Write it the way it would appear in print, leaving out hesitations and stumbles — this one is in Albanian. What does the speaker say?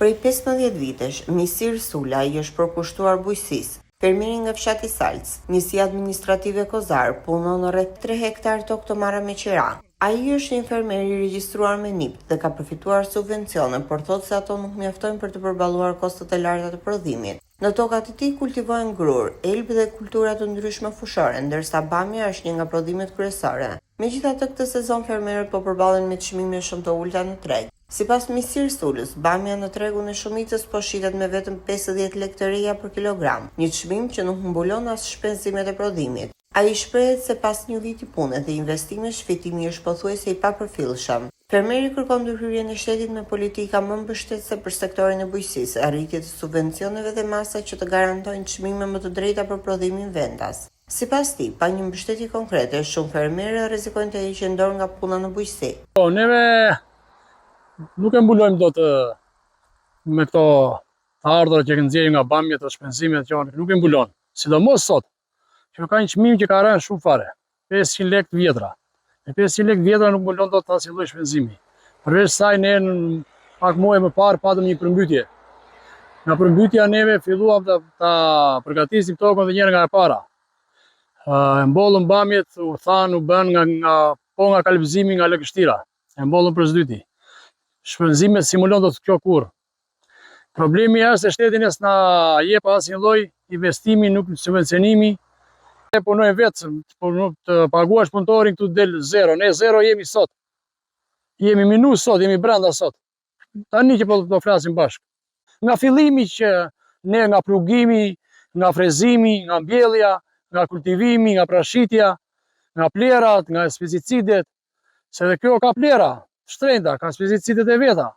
Prej 15 vitesh, Misir Sulaj është përkushtuar bujqësisë. Fermeri nga fshati Salc, njësia administrative Kozar, punon rreth 3 hektar tokë të marrë me qira. Ai është një fermer i regjistruar me NIP dhe ka përfituar subvencione, por thotë se ato nuk mjaftojnë për të përballuar kostot e larta të prodhimit. Në tokat e tij kultivohen grur, elb dhe kultura të ndryshme fushore, ndërsa bamja është një nga prodhimet kryesore. Megjithatë, këtë sezon fermerët po përballen me çmime shumë të ulta në treg. Sipas Misir Sulës, bamja në tregun e shumicës po shitet me vetëm 50 lekë të reja për kilogram, një çmim që nuk mbulon as shpenzimet e prodhimit. Ai shprehet se pas një viti pune dhe investimesh, fitimi është pothuajse i papërfillshëm. Fermeri kërkon ndërhyrjen e shtetit me politika më mbështetëse për sektorin e bujqësisë, arritje të subvencioneve dhe masa që të garantojnë çmime më të drejta për prodhimin vendas. Sipas tij, pa një mbështetje konkrete, shumë fermerë rrezikojnë të heqen dorë nga puna në bujqësi. Neve nuk e mbulojmë dot me këto të ardhurat që nxjerrim nga bamjet të shpenzimet që nuk e mbulon. Sidomos sot, që ka një çmim që ka rënë shumë fare, 500 lekë të vjetra. Me 500 lekë të vjetra nuk mbulon dot asnjë lloj shpenzimi. Përveç saj ne në pak muaj më parë patëm një përmbytje. Nga përmbytja neve filluam ta përgatisim tokën dhe njëherë nga e para. Mbollëm bamjet, u thanë, u bën nga kalbëzimi nga lëkështira. E mbollëm për s'dyti. Shpenzimet simulon do të kjo kur. Problemi është se shteti nes na jep asnjë lloj investimi, nuk subvencionimi. Ne punojmë vetë, të paguash punëtorin këtu del zero. Ne zero jemi sot. Jemi minus sot, jemi brenda sot. Tani që po flasim bashkë. Nga fillimi që ne nga plugimi, nga frezimi, nga mbjellja, nga kultivimi, nga prashitja, nga plerat, nga pesticidet, se dhe kjo ka plera shtrenjta, ka pesticidet e veta.